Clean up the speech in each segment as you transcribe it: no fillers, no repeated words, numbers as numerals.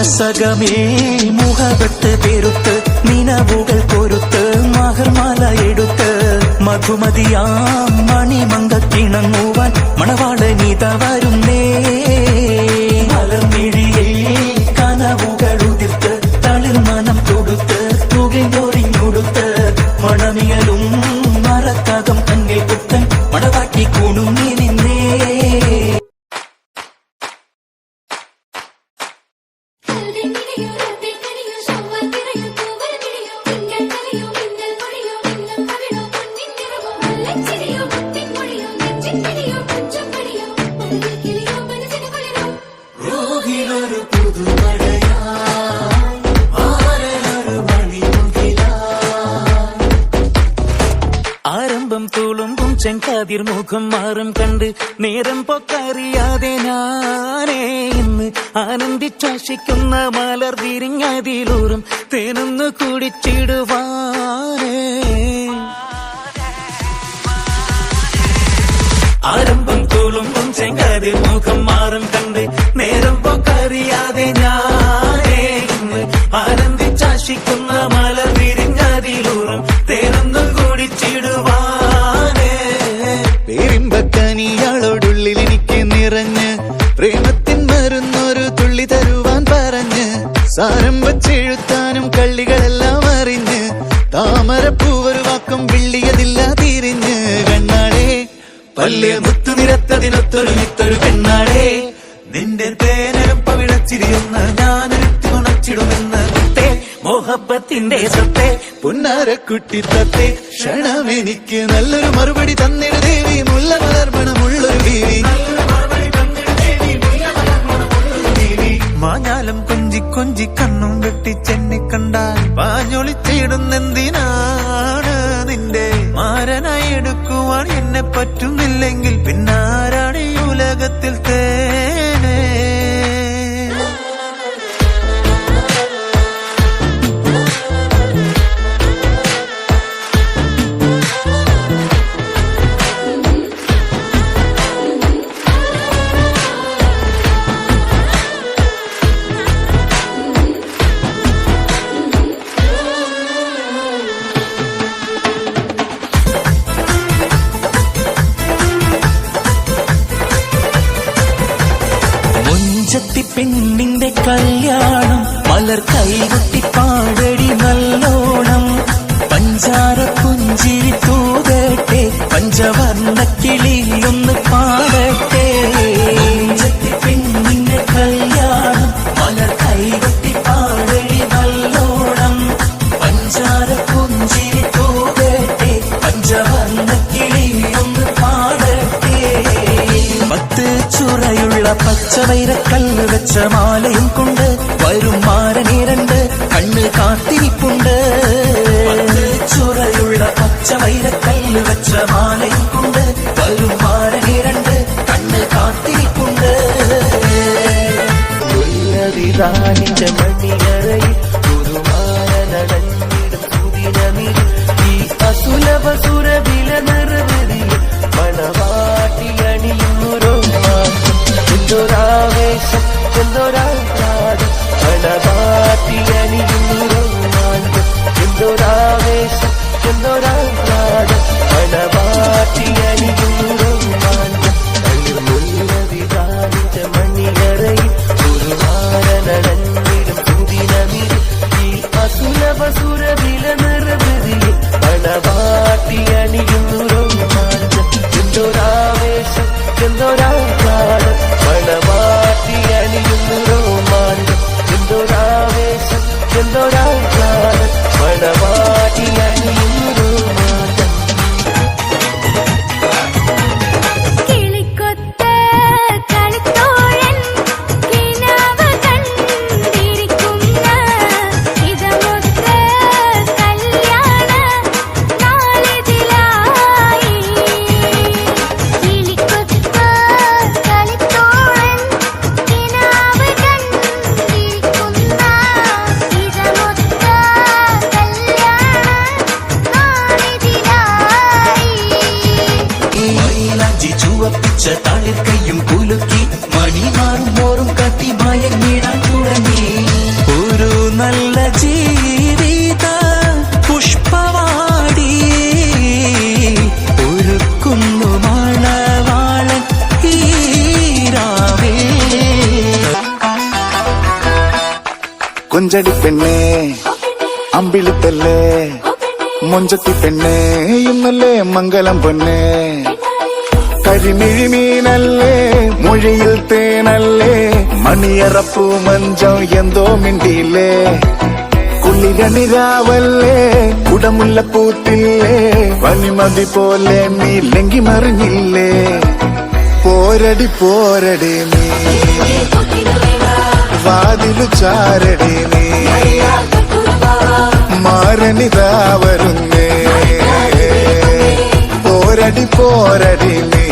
മനസ്സകമേ മുഹബത്ത് പെരുത്ത് നിനവുകൾ പൊരുത്ത് മഹർമാല എടുത്ത് മധുമതിയാം മണിമങ്കക്കിണങ്ങുവാൻ മണവാളനീത വരുന്നേ മലർമിഴിയേ കനവുകൾ ഉതിർത്ത് തളിർ മനം തൊടുത്ത് തുകയൊറിഞ്ഞൊടുത്ത് മണമിയലും മറക്കാകം തന്നിൽ പുത്തൻ മണവാട്ടി കുണുങ്ങി നിന്നേ ആരംഭം തുളുമ്പും ചെങ്കതിർ മുഖം മാറും കണ്ട് നേരം പൊക്കറിയാതെ ഞാനേ ഇന്ന് ആനന്ദിച്ചാശിക്കുന്ന മലർ വിരിഞ്ഞതിലൂറും തേനൊന്ന് കുടിച്ചിടുവാനേ ആരംഭം തുളുമ്പും ചെങ്കതിർ മുഖം മാറും കണ്ട് നേരം പൊക്കറിയാതെ ഞാനേ ഇന്ന് ആനന്ദിച്ചാശിക്കുന്ന മലർ വിരിഞ്ഞതിലൂറും തേനൊന്ന് കുടിച്ചിടുവാനേ പേരിമ്പക്കനിയാളോടുള്ളിൽ എനിക്ക് നിറഞ്ഞ് പ്രേമത്തിൻ മരുന്നൊരു തുള്ളി തരുവാൻ പറഞ്ഞ് സാരം വച്ചെഴുത്താനും കള്ളികളെല്ലാം അറിഞ്ഞ് താമരപ്പൂവൊരു വാക്കും വിള്ളിയതില്ല തിരിഞ്ഞ് കണ്ണാടേ പല്ല് മുത്തു നിരത്തതിനൊത്തൊരു വിത്തൊരു പെണ്ണാടേ നിന്റെ തേനരും പവിഴച്ചിരിയൊന്ന് ഞാനൊരുത്തി ഉണച്ചിടുമെന്ന് മോഹബത്തിന്റെ സത്തെ പുന്നാരക്കുട്ടി തത്തെ ക്ഷണമെനിക്ക് നല്ലൊരു മറുപടി തന്നിട ദേവി മുല്ല മലർമണമുള്ളൊരു ദേവി മാഞ്ഞാലം കൊഞ്ചി കൊഞ്ചി കണ്ണും വെട്ടിച്ചെന്നെ കണ്ടാൽ പാഞ്ഞൊളിച്ചിടുന്നെന്തിനാണ് നിന്റെ മാരനായി എടുക്കുവാൻ എന്നെ പറ്റുന്നില്ലെങ്കിൽ പിന്നാരാണ് ഈ ഉലകത്തിൽ തേനേ പെണ്ണിന്റെ കല്യാണം മലർ കൈകൊട്ടി പാടടി നല്ലോണം പഞ്ചാര പുഞ്ചിരി തൂകട്ടെ പഞ്ചവർണ്ണ കിളിയൊന്ന് പാടട്ടെ പെണ്ണിന്റെ കല്യാണം മലർ കൈകൊട്ടി പാടടി നല്ലോണം പഞ്ചാര പുഞ്ചിരി തൂകട്ടെ പഞ്ചവർണ്ണ കിളിയൊന്ന് പാടട്ടെ പത്ത് ചുറയുള്ള പച്ചവൈരക്കല്ല് വെച്ച മാലയും കൊണ്ട് വരും മാരനേരണ്ട് കണ്ണ് കാത്തിരിപ്പുണ്ട് ചുറയുള്ള പച്ചവൈരക്കല്ല് വെച്ച മാലയും കൊണ്ട് വരും മാരനേരണ്ട് കണ്ണ് കാത്തിരിപ്പുണ്ട് റാണിച്ച മണിയറയിൽ ഗുരുമാര നടന്നിടും സുദിനമിൽ ഈ അസുലഭ സുരവില നിർവൃതിയിൽ മണവാട്ടി അണിയുറോ എന്തൊരാവേശം എന്തൊരാഹ്ലാദം മണവാട്ടി അണിയുറോ എന്തൊരാവേശം എന്തൊരാഹ്ലാദം മണവാട്ടി അഞ്ചടി പെണ്ണേ അമ്പിളിത്തല്ലേ മൊഞ്ചത്തി പെണ്ണേ ഇന്നല്ലേ മംഗലം പൊന്നേ കരിമിഴി മീനല്ലേ മൊഴിയിൽ തേനല്ലേ മണിയറപ്പൂ മഞ്ചം എന്തോ മിണ്ടിയില്ലേ കുളിരണിരാവല്ലേ കുടമുല്ലപ്പൂത്തില്ലേ വനിമതി പോലെ നീ ലങ്കി മറിഞ്ഞില്ലേ പോരടി പോരടി നീ വാതിലു ചാരടി നീ മാരണിതാ വരുന്നേ പോരടി പോരടി നീ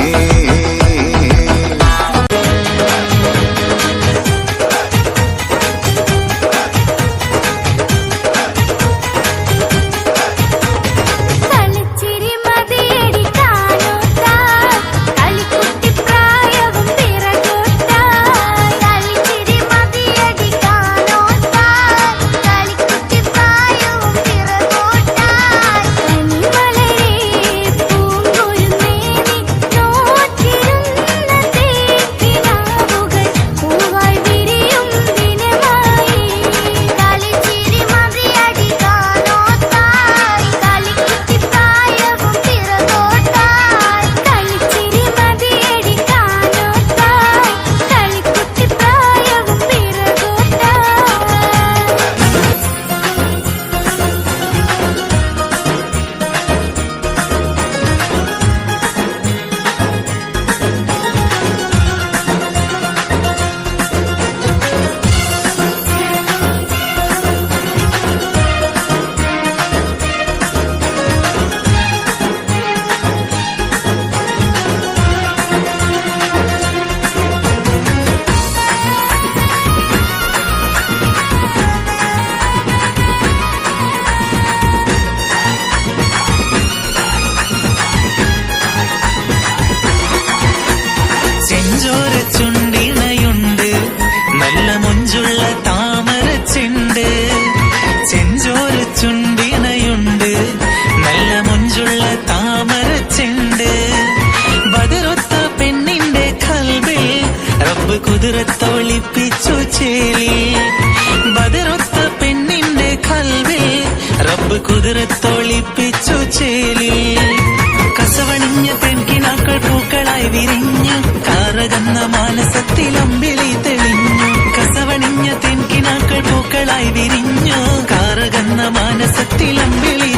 ചെഞ്ചോര ചുണ്ടിണയുണ്ട് നല്ല മൊഞ്ചുള്ള താമരച്ചെണ്ട് ചെഞ്ചോര ചുണ്ടിണയുണ്ട് നല്ല മൊഞ്ചുള്ള താമരച്ചെണ്ട് ബദറൊത്ത പെണ്ണിന്റെ കൽബിൽ റബ്ബ് കുതിരത്തൊളിപ്പിച്ചു ചേലി ബദറൊത്ത പെണ്ണിന്റെ കൽബിൽ റബ്ബ് കുതിരത്തൊളിപ്പിച്ചു ചേലി കസവണിഞ്ഞ പെൺകിനാക്കൾ പൂക്കളായി വിരിഞ്ഞു കാറകന്ന മാനസത്തിലമ്പിളി തെളിഞ്ഞു കസവണിഞ്ഞ തെൻകിനാക്കൾ പൂക്കളായി വിരിഞ്ഞു കാറകന്ന മാനസത്തിലമ്പിളി